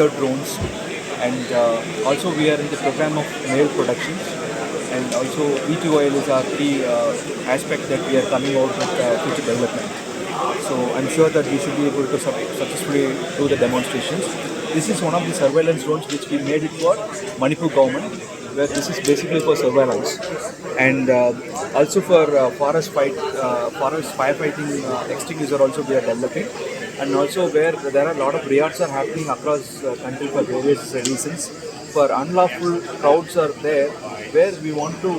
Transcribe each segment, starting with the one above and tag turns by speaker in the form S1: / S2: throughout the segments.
S1: fighter drones, and also we are in the program of mail productions, and also E2oil is our key aspect that we are coming out with future development. So I'm sure that we should be able to successfully do the demonstrations. This is one of the surveillance drones which we made it for Manipur government, where this is basically for surveillance, and also for forest firefighting extinguisher also we are developing, and also where there are a lot of riots are happening across country for various reasons. For unlawful crowds are there, where we want to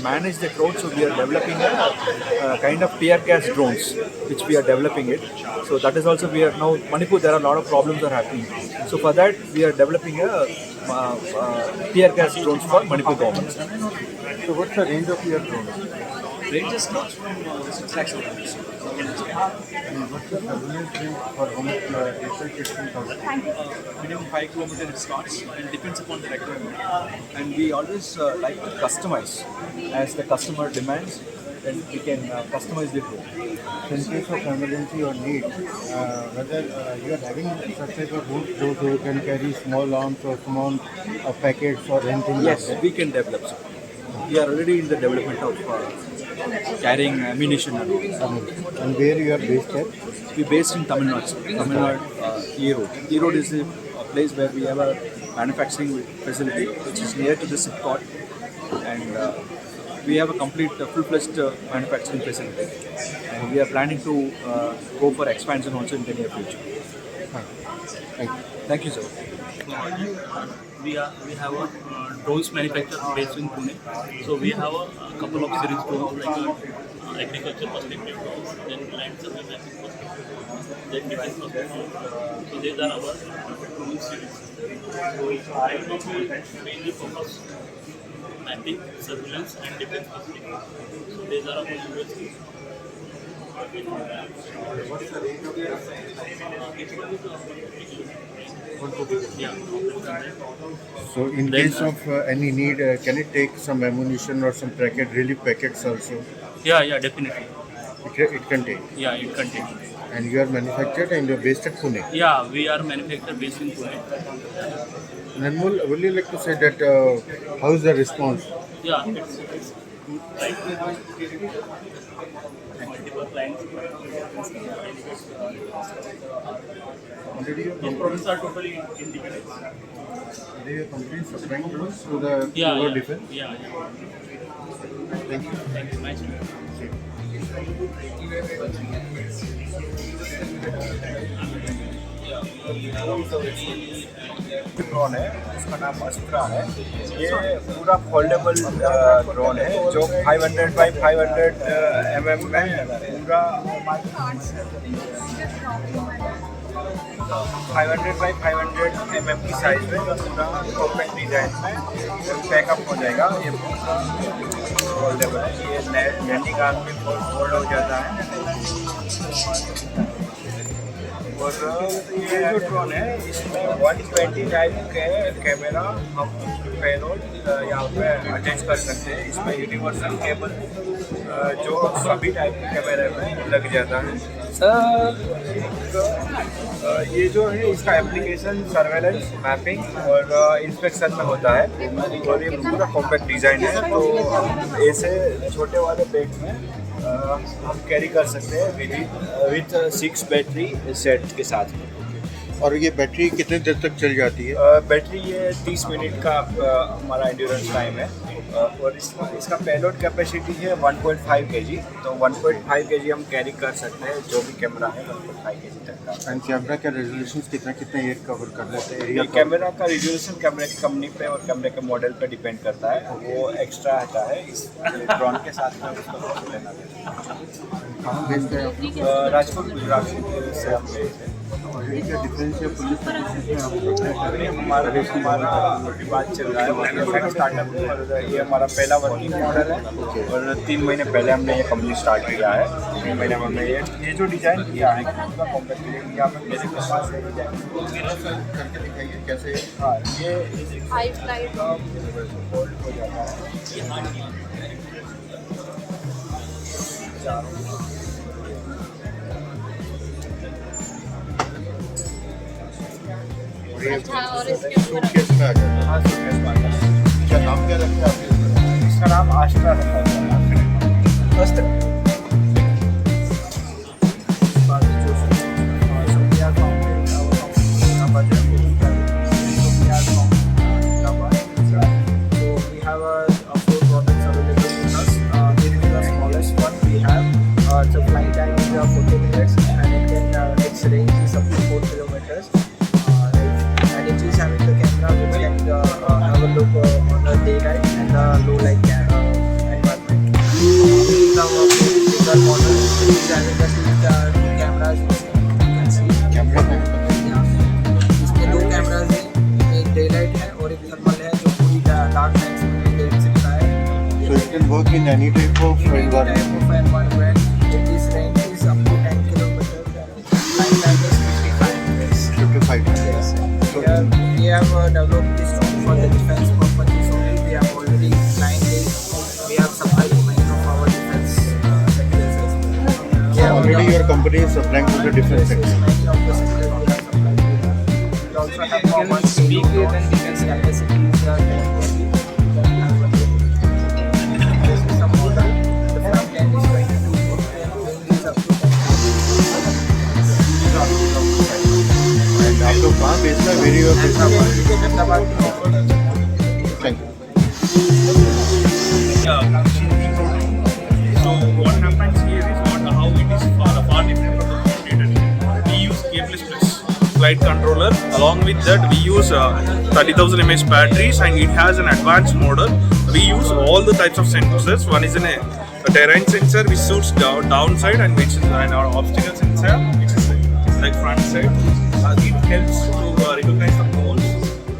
S1: manage the crowd, so we are developing a kind of tear gas drones, which we are developing it. So that is also we are now Manipur. There are a lot of problems are happening. So for that we are developing a tear gas drones for Manipur government.
S2: So what's the range of your drone?
S1: Range starts from 6 lakhs rupees.
S2: And what's the surveillance range for how much distance it can cover?
S1: Minimum 5 kilometers it starts, and depends upon the requirement. And we always like to customize as the customer demands, then we can customize the drone.
S2: So in case of emergency or need, whether you are having such type of drones, those who can carry small arms or small packets or anything
S1: Yes,
S2: like that?
S1: we can develop. Sir. We are already in the development of carrying ammunition.
S2: And where you are based at?
S1: We based in Tamil Nadu. Sir. Tamil Nadu, Erode. Erode is a place where we have a manufacturing facility, which is near to the SIPCOT, and we have a complete full-fledged manufacturing facility. And we are planning to go for expansion also in the near future.
S2: Thank you.
S1: Thank you, sir.
S3: We have a drones manufacturer based in Pune. So we have a couple of series drones like agriculture perspective drones, then land survey mapping perspective, then defense perspective. So these are our drone series. So right now we mainly focus mapping, surveillance and defense perspective. So these are our USPs.
S2: What's the range of your So in
S3: Then,
S2: case of any need, can it take some ammunition or some packet, relief packets also?
S3: yeah, definitely.
S2: It can take.
S3: Yeah, it can take.
S2: And you are manufactured and you are based at Pune.
S3: Yeah, we are manufacturer based in Pune.
S2: And then will you like to say that how is the response?
S3: Yeah, it's right. Multiple clients.
S2: Already your
S3: The products are totally indicated.
S2: your company is supplying drones to the
S3: Yeah,
S2: over
S3: yeah,
S2: defense.
S3: yeah.
S2: Thank you.
S3: Thank you. Nice to meet you.
S1: Drone है, उसका नाम अस्त्रा है। ये पूरा foldable drone है जो 500 by 500 mm में पूरा 500 बाई 500 mm की साइज में पूरा कॉम्पैक्ट डिजाइन में पैकअप हो जाएगा। ये फोल्डेबल है, ये लैंडिंग आर्म में फोल्ड हो जाता है। और ये जो ड्रोन है इसमें 120 टाइप के कैमरा हम पेलोड यहाँ पे अटैच कर सकते हैं। इसमें यूनिवर्सल केबल जो सभी टाइप के कैमरे में लग जाता है। ये जो है इसका एप्लीकेशन सर्वेलेंस, मैपिंग और इंस्पेक्शन में होता है, और ये पूरा कॉम्पैक्ट डिज़ाइन है। तो ऐसे छोटे वाले बैग में हम कैरी कर सकते हैं विथ 6 बैटरी सेट के साथ।
S2: और ये बैटरी कितने देर तक चल जाती है?
S1: बैटरी ये 30 मिनट का हमारा एंड्योरेंस टाइम है, और इसका पेलोड कैपेसिटी है 1.5 kg। तो 1.5 kg हम कैरी कर सकते हैं, जो भी कैमरा है 1.5 kg तक का।
S2: एंड कैमरा का रेजोल्यूशन कितना एरिया कवर कर लेते हैं?
S1: ये कैमरा का रेजोल्यूशन कैमरे की कंपनी पे और कैमरे के मॉडल पे डिपेंड करता है, वो एक्स्ट्रा आता है इस ड्रोन के साथ में उसको लेना है।
S2: कहाँ भेजते हैं आप लोग?
S1: राजकोट गुजरात से हम भेजते हैं।
S2: और ये क्या डिफेंस या पुलिस सर्विसेज में आप अप्लाई कर रहे हैं?
S1: हमारा अभी बात चल रहा है स्टार्टअप में, और ये हमारा पहला वर्किंग मॉडल है, और 3 महीने पहले हमने ये कंपनी स्टार्ट किया है। 3 महीने में हमने ये जो डिज़ाइन किया है पूरा कॉम्पैक्ट यहाँ पे मेरे पास है डिज़ाइन
S2: करके दिखाइए कैसे।
S1: हाँ, ये फोल्ड हो जाता है।
S2: ये
S4: अच्छा, और इसके ऊपर
S2: सूटकेस में आ जाता है।
S1: हाँ सूटकेस में आता है।
S2: क्या नाम क्या रखा है आपने?
S1: इसका नाम आश्रा रखा हुआ है। First
S5: It's a flight time is 40 minutes and its range is up to 4 kilometers. And it is having the camera which can have a look on the daylight and the low light environment. This is our bigger model. It is having two cameras which you can see.
S2: कैमरे में
S5: इसमें दो cameras हैं, एक day light है और एक thermal है जो पूरी डार्क नाइट में देख सकता है.
S2: so it can work in any type of environment.
S5: Type of environment. This range is up to 10 kilometers. Flight time is 55 minutes.
S2: 55.
S5: Yes. We have developed this for the defense purposes only. We have already 9 days. We have supplied to many of our defense sectors as well.
S2: So already your company is supplying to the defense sector.
S5: Many of the sectors we have supplied to them. We also have common speak it and defense capacities. This is some model. The front end is 22 range is up to 10
S2: And आप लोग कहाँ बेचना है? Where you are based? Thank you.
S3: So what happens here is not how it is far different from the competitor. We use cableless plus flight controller. Along with that, we use 30,000 mAh batteries, and it has an advanced model. We use all the types of sensors. One is a terrain sensor which suits downside, and which is our obstacle sensor, which is like front side. It helps to recognize the poles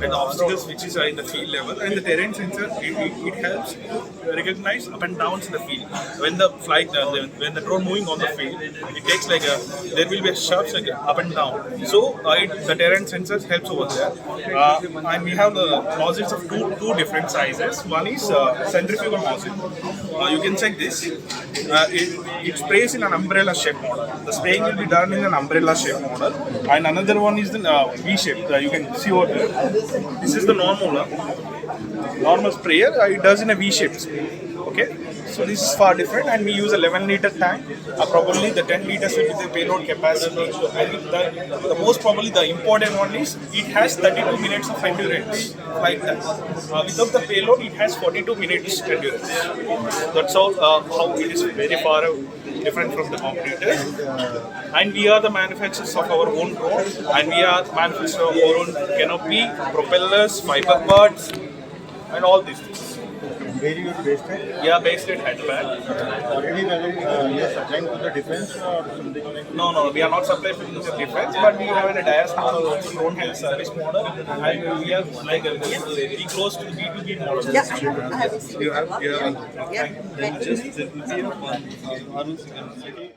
S3: and the obstacles which is in the field level, and the terrain sensor it helps to recognize up and downs in the field. When the flight when the drone moving on the field, it takes like there will be a sharp like up and down. So the terrain sensors helps over there, and we have the nozzles of two different sizes. One is centrifugal nozzle. You can check this. It sprays in an umbrella shape model. The spraying will be done in an umbrella shape model, and another one is the V shape. You can see over there. This is the normal sprayer. It does in a V shape. Okay, so this is far different, and we use a 11-liter tank. Probably the 10 liters will be the payload capacity. And the most probably the important one is it has 32 minutes of endurance flight time. Without the payload, it has 42 minutes endurance. That's all how it is very far different from the competitors. And we are the manufacturers of our own drone, and we are manufacturers of our own canopy, propellers, fiber parts, and all these things.
S2: Where you are based at?
S3: We are based at Hyderabad.
S2: Already whether you are supplying to the defense or something like
S3: No, we are not supplying to the defense, but we have a DIAS model, drone health service model, and we are like very close to B2B model.
S4: Yeah, I have received
S3: You have,
S4: one. Yeah,
S3: then
S4: thank you.